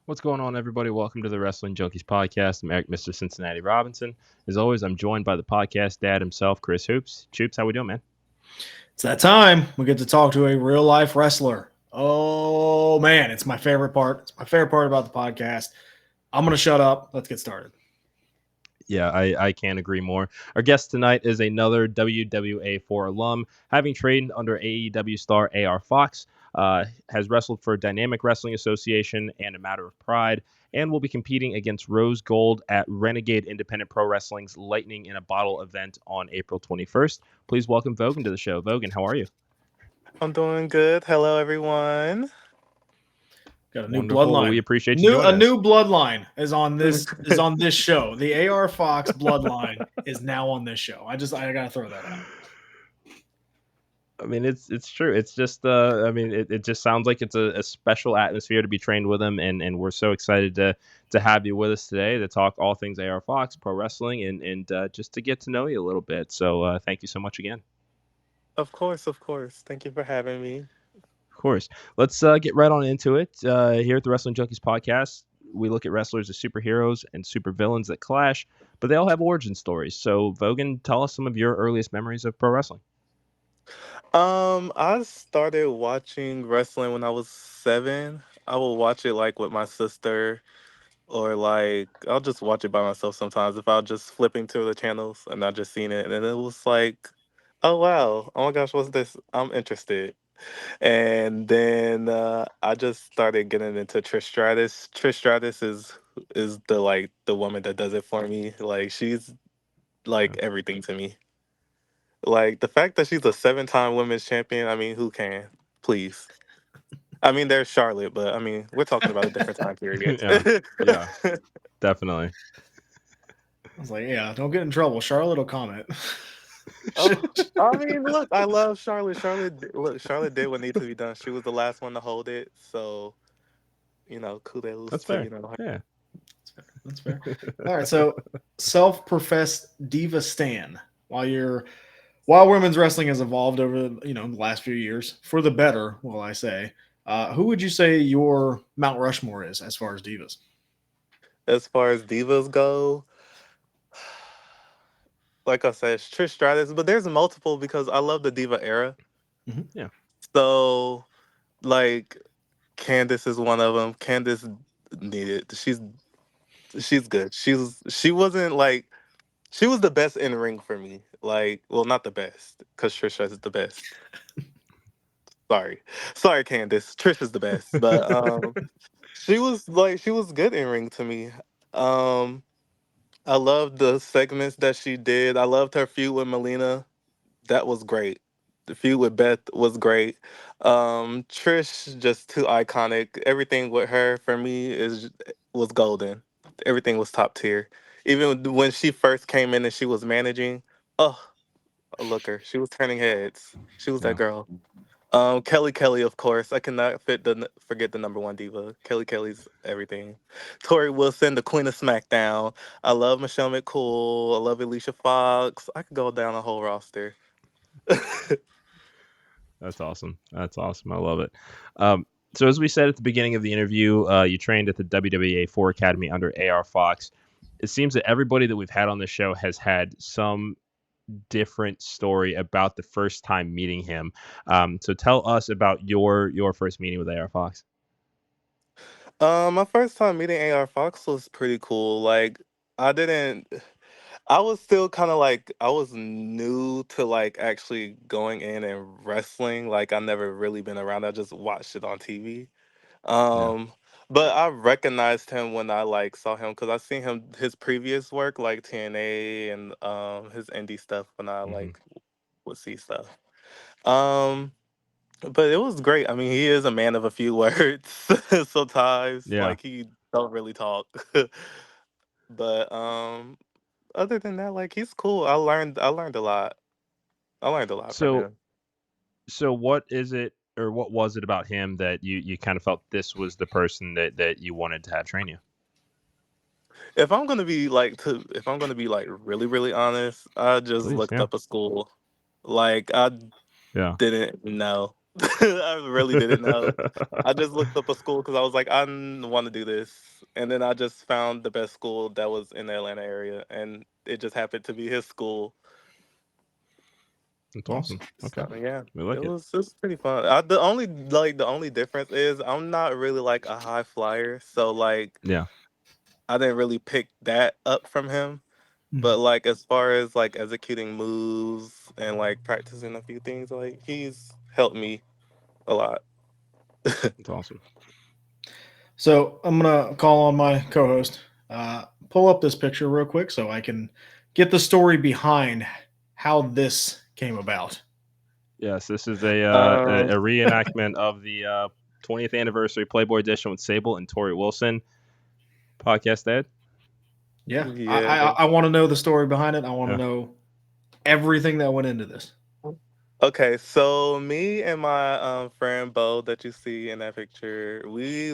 What's going on, everybody? Welcome to the Wrestling Junkies podcast. I'm Eric, Mr. Cincinnati Robinson. As always, I'm joined by the podcast dad himself, Chris Hoops. Choops, how we doing, man? It's that time. We get to talk to a real life wrestler. Oh man, it's my favorite part. It's my favorite part about the podcast. I'm gonna shut up. Let's get started. Yeah, I can't agree more. Our guest tonight is another WWA4 alum, having trained under AEW Star AR Fox, has wrestled for Dynamic Wrestling Association and A Matter of Pride, and will be competing against Rose Gold at Renegade Independent Pro Wrestling's Lightning in a Bottle event on April 21st. Please welcome Vougan to the show. Vougan, how are you? I'm doing good. Hello, everyone. Got a new Wonderful. Well, bloodline. we appreciate you joining A us. new bloodline is on this show. The AR Fox bloodline is now on this show. I gotta throw that out. I mean, it's true. It's just, it just sounds like it's a special atmosphere to be trained with him, and we're so excited to have you with us today to talk all things AR Fox, pro wrestling, and just to get to know you a little bit. So thank you so much again. Of course, of course. Thank you for having me. Of course. Let's get right on into it. Here at the Wrestling Junkies podcast, we look at wrestlers as superheroes and supervillains that clash, but they all have origin stories. So, Vougan, tell us some of your earliest memories of pro wrestling. I started watching wrestling when I was 7. I will watch it like with my sister, or like I'll just watch it by myself sometimes if I'm just flipping through the channels and I just seen it, and then it was like, oh wow, oh my gosh, what's this? I'm interested. And then I just started getting into Trish Stratus. Trish Stratus is the woman that does it for me. Like she's like everything to me. Like the fact that she's a 7-time women's champion. I mean, who can? Please. I mean, there's Charlotte, but I mean, we're talking about a different time period. Yeah, definitely. I was like, yeah, don't get in trouble. Charlotte will comment. Oh, I mean, look, I love Charlotte. Charlotte did what needed to be done. She was the last one to hold it, so kudos That's to fair. her. Yeah. That's fair. All right, so self-professed Diva Stan. While women's wrestling has evolved over the last few years for the better, will I say? Who would you say your Mount Rushmore is as far as divas? As far as divas go, like I said, it's Trish Stratus, but there's multiple because I love the diva era. Yeah. So, like, Candice is one of them. Candice needed. She's good. She wasn't like she was the best in ring for me. Like, well, not the best because Trish Stratus is the best. Sorry, Candice. Trish is the best, but she was good in ring to me. Um, I loved the segments that she did. I loved her feud with Melina. That was great. The feud with Beth was great. Trish just too iconic. Everything with her for me is was golden. Everything was top tier. Even when she first came in and she was managing, oh, look her. She was turning heads. She was that Yeah. girl. Kelly, of course. I cannot forget the number one diva. Kelly's everything. Tori Wilson, the Queen of SmackDown. I love Michelle McCool. I love Alicia Fox. I could go down a whole roster. That's awesome. That's awesome. I love it. So as we said at the beginning of the interview, you trained at the WWA4 Academy under AR Fox. It seems that everybody that we've had on this show has had some different story about the first time meeting him. So tell us about your first meeting with AR Fox. My first time meeting AR Fox was pretty cool. Like, I didn't. I was still kind of like I was new to like actually going in and wrestling. Like, I never really been around. I just watched it on TV. Yeah. Um, but I recognized him when I like saw him because I seen his previous work like TNA and his indie stuff when I Mm-hmm. like would see stuff. Um, but it was great. I mean, he is a man of a few words sometimes. Yeah. Like he don't really talk. But other than that, like he's cool. I learned a lot. I learned a lot from So him. what is it, or what was it about him that you kind of felt this was the person that you wanted to have train you? If I'm gonna be like really, really honest, I just Please. looked Yeah. up a school. Like I Yeah. didn't know. I really didn't know. I just looked up a school because I was like, I want to do this, and then I just found the best school that was in the Atlanta area, and it just happened to be his school. That's awesome. Okay, So yeah, we like it. it was pretty fun. The only difference is I'm not really like a high flyer, so like Yeah, I didn't really pick that up from him. But Mhm. like as far as like executing moves and like practicing a few things, like he's helped me a lot. it's awesome. So I'm gonna call on my co-host. Pull up this picture real quick so I can get the story behind how this came about. Yes, this is Um, a reenactment of the 20th anniversary Playboy edition with Sable and Tori Wilson. Podcast Ed. Yeah, yeah. I want to know the story behind it. I want to Yeah, know everything that went into this. Okay, so me and my friend Bo that you see in that picture, we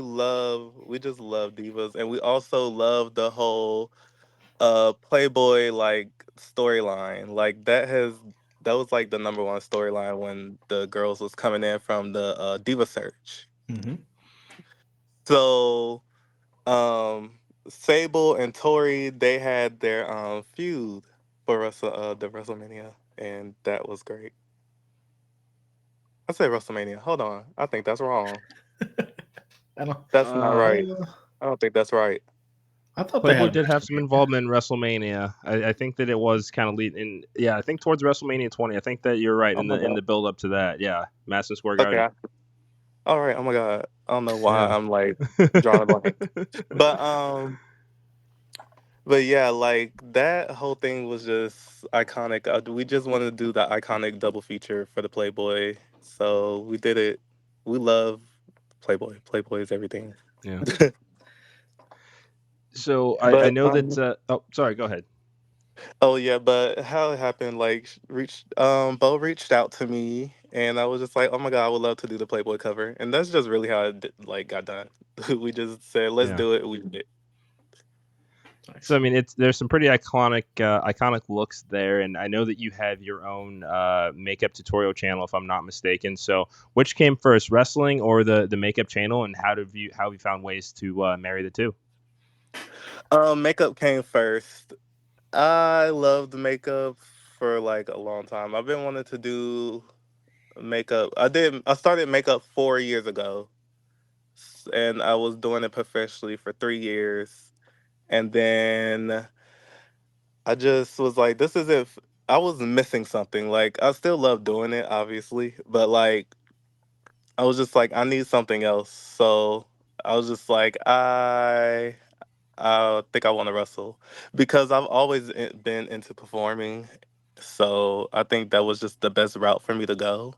just love divas, and we also love the whole Playboy like storyline. Like that was like the number one storyline when the girls was coming in from the Diva search. Mm-hmm. So Sable and Tori, they had their feud for the WrestleMania, and that was great. I said WrestleMania. Hold on, I think that's wrong. I don't. That's not uh, right. Uh, I don't think that's right. I thought they Playboy had a did match have to some make. involvement in WrestleMania. I think that it was kind of leading. Yeah, I think towards WrestleMania 20. I think that you're right Oh in my the god. build up to that. Yeah, Madison Square Okay. Garden. All right. Oh my god. I don't know why Yeah. I'm like drawing a blank, but but yeah, like that whole thing was just iconic. We just wanted to do the iconic double feature for the Playboy, so we did it. We love Playboy. Playboy is everything. Yeah. So I But know that. Oh, sorry. Go ahead. oh yeah, but how it happened? Like reached Bo reached out to me, and I was just like, oh my god, I would love to do the Playboy cover, and that's just really how it like got done. We just said, let's Yeah. do it. We did it. So I Nice. mean, it's there's some pretty iconic looks there, and I know that you have your own makeup tutorial channel, if I'm not mistaken. So which came first, wrestling or the makeup channel, and how have you found ways to marry the two? Makeup came first. I loved makeup for like a long time. I've been wanting to do makeup. I started makeup 4 years ago, and I was doing it professionally for 3 years. And then I just was like, this isn't. I was missing something. Like I still love doing it, obviously, but like I was just like, I need something else. So I was just like, I think I want to wrestle because I've always been into performing. So I think that was just the best route for me to go.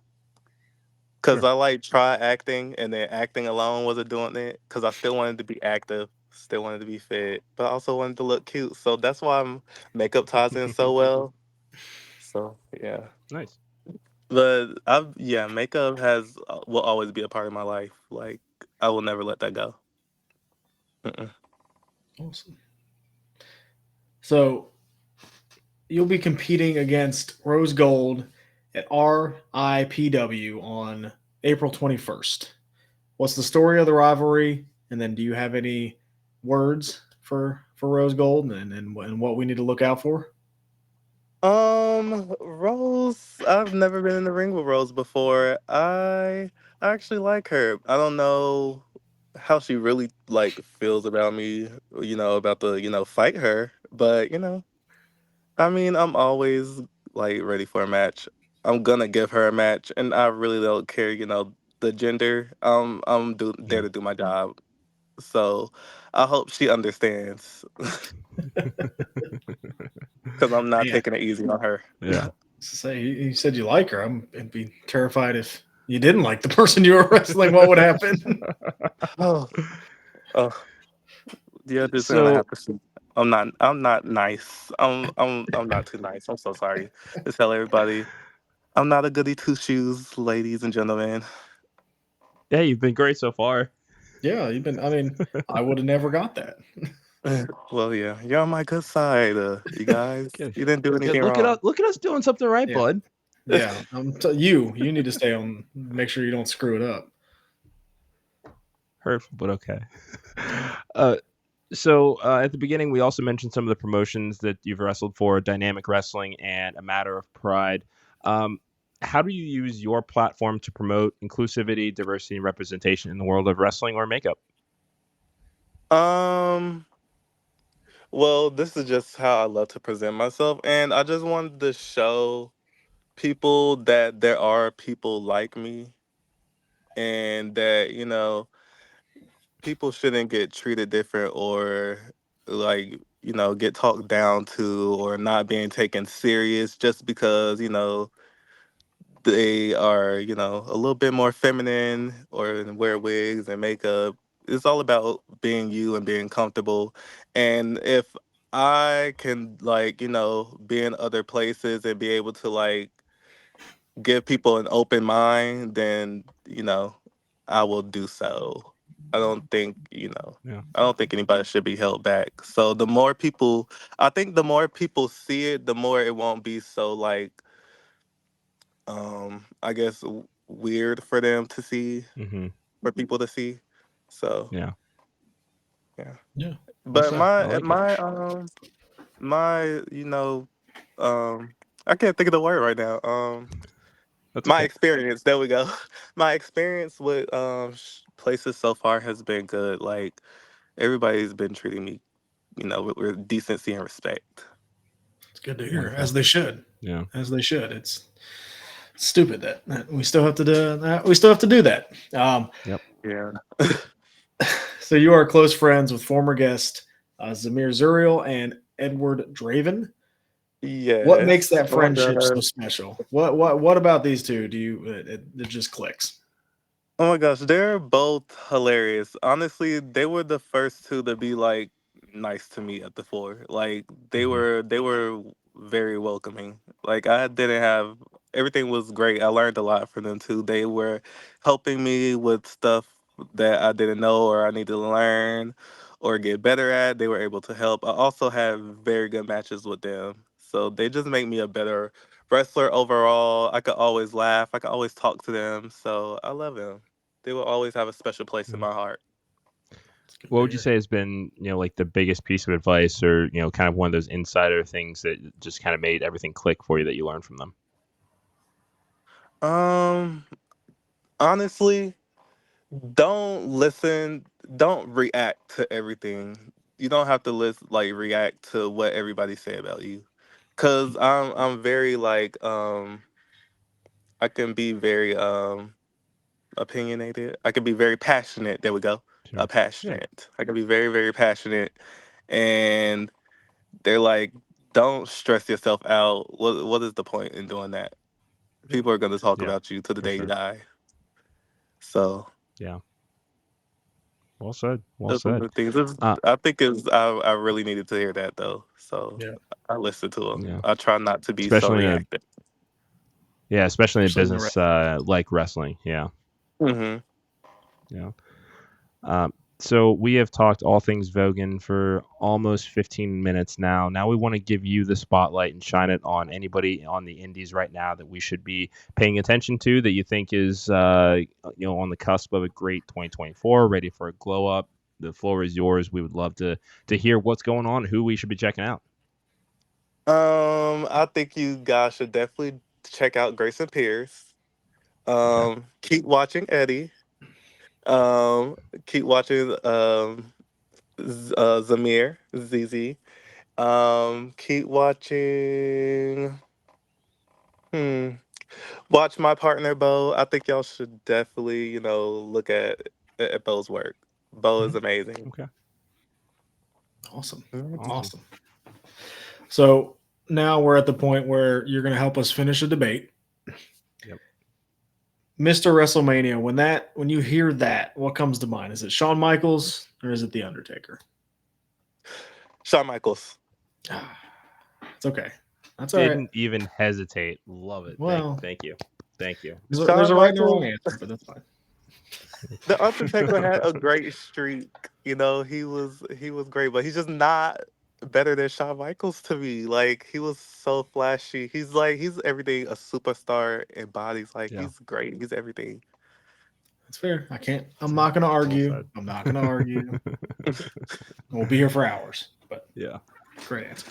Cause Sure. I like try acting, and then acting alone wasn't doing it. Cause I still wanted to be active, still wanted to be fit, but I also wanted to look cute. So that's why makeup ties in so well. So yeah, Nice. but I've yeah, makeup has will always be a part of my life. Like I will never let that go. Mm-mm. Awesome. So you'll be competing against Rose Gold at RIPW on April 21st. What's the story of the rivalry? And then do you have any words for Rose Gold and what we need to look out for? Rose, I've never been in the ring with Rose before. I actually like her. I don't know how she really like feels about me, about the, fight her, but I mean, I'm always like ready for a match. I'm gonna give her a match, and I really don't care, the gender. There Yeah. to do my job. So, I hope she understands cuz I'm not Yeah. taking it easy on her. Yeah. So say you said you like her. I'd be terrified if you didn't like the person you were wrestling. What would happen? Oh. Oh, yeah, this is gonna So have to see. I'm not nice. I'm not too nice. I'm so sorry to tell everybody. I'm not a goody two shoes, ladies and gentlemen. yeah, you've been great so far. Yeah, you've been. I mean, I would have never got that. Well, yeah, you're on my good side, you guys. Good. You didn't do Good. anything wrong. Look at us doing something right, Yeah. bud. Yeah, you need to stay on. Make sure you don't screw it up. Hurtful, but okay. uh, so at the beginning, we also mentioned some of the promotions that you've wrestled for: Dynamic Wrestling and A Matter of Pride. Um, how do you use your platform to promote inclusivity, diversity, and representation in the world of wrestling or makeup? Um, well, this is just how I love to present myself, and I just wanted to show people that there are people like me, and that people shouldn't get treated different or like get talked down to or not being taken serious just because they are a little bit more feminine or wear wigs and makeup. It's all about being you and being comfortable. And if I can be in other places and be able to give people an open mind, then I will do so. I don't think Yeah. I don't think anybody should be held back. So the more people, I think the more people see it, the more it won't be so I guess weird for them to see, Mm-hmm. for people to see. So Yeah. yeah, Yeah, well but said. I my like it. my my I can't think of the word right now. That's My okay. experience, there we go. My experience with places so far has been good. Like everybody's been treating me, with decency and respect. It's good to hear, Wonderful. as they should, Yeah. as they should. It's stupid that we still have to do that. We still have to do that. Yep. Yeah. So you are close friends with former guest Zamir Zuriel and Edward Draven. What makes Yes. that Oh my friendship so god. special? What about these two? Do you it just clicks? Oh my gosh, they're both hilarious. Honestly, they were the first two to be nice to me at the floor. Like Mm-hmm. they were very welcoming. Like I didn't have everything was great. I learned a lot from them too. They were helping me with stuff that I didn't know or I needed to learn or get better at. They were able to help. I also had very good matches with them. So they just make me a better wrestler overall. I could always laugh. I could always talk to them. So I love them. They will always have a special place in Yeah. my heart. It's good What to would you hear. say has been, like the biggest piece of advice or, kind of one of those insider things that just kind of made everything click for you that you learned from them? Um, Honestly, don't listen, don't react to everything. You don't have to react to what everybody say about you. Cause I'm very I can be very opinionated. I can be very passionate. There we go. Sure. Yeah. Passionate. I can be very, very passionate. And they're like, don't stress yourself out. What is the point in doing that? People are gonna talk Yeah. about you to the For day you sure. die. So Yeah. Well said. Well that's one of said. the things. Uh, I think is I really needed to hear that though. So Yeah, I listen to them. yeah. I try not to be so Especially in a reactive. especially in a especially in the business like wrestling. Yeah. Hmm. Yeah. So we have talked all things Vougan for almost 15 minutes now. Now we want to give you the spotlight and shine it on anybody on the indies right now that we should be paying attention to that you think is on the cusp of a great 2024, ready for a glow up. The floor is yours. We would love to hear what's going on, who we should be checking out. I think you guys should definitely check out Grayson Pierce. Okay. Keep watching Eddie. Um, Keep watching Zamir ZZ. Keep watching. Hmm. Watch my partner Bo. I think y'all should definitely look at Bo's work. Bo is Mhm. amazing. Okay. Awesome, Mhm. Awesome. awesome. So now we're at the point where you're going to help us finish a debate. Yep. Mr. WrestleMania, when you hear that, what comes to mind? Is it Shawn Michaels or is it The Undertaker? Shawn Michaels. It's okay. That's all right. Didn't even hesitate. Love it. Well, Thank you. Thank you. there's Shawn a right and a wrong Michaels. answer, but that's fine. The Undertaker had a great streak. He was great, but he's just not. better than Shawn Michaels to me. Like he was so flashy. He's everything a superstar in bodies. Like Yeah. he's great. He's everything. That's fair. I'm not going to argue. said. I'm not going to argue. We'll be here for hours. But Yeah. great answer.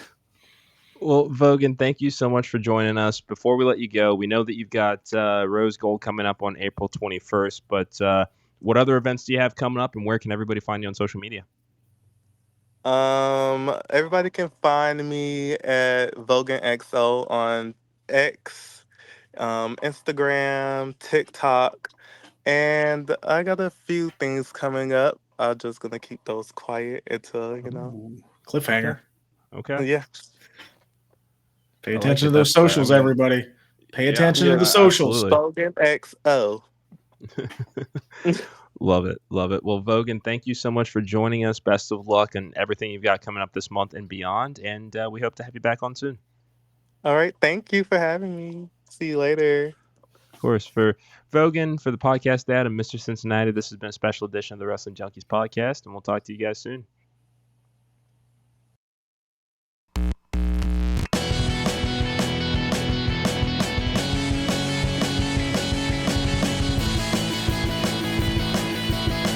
Well, Vougan, thank you so much for joining us. Before we let you go, we know that you've got Rose Gold coming up on April 21st, but what other events do you have coming up, and where can everybody find you on social media? Everybody can find me at Vougan XO on X, Instagram, TikTok, and I got a few things coming up. I'm just gonna keep those quiet until Ooh, cliffhanger. Okay. Yeah. Pay I like attention it. to those That's- socials, I mean, everybody. Pay yeah, attention to yeah, the socials. absolutely. Vougan XO. Love it. Love it. Well, Vougan, thank you so much for joining us. Best of luck and everything you've got coming up this month and beyond. And we hope to have you back on soon. All right. Thank you for having me. See you later. Of course, for Vougan, for the podcast dad, and Mr. Cincinnati, this has been a special edition of the Wrestling Junkies podcast, and we'll talk to you guys soon.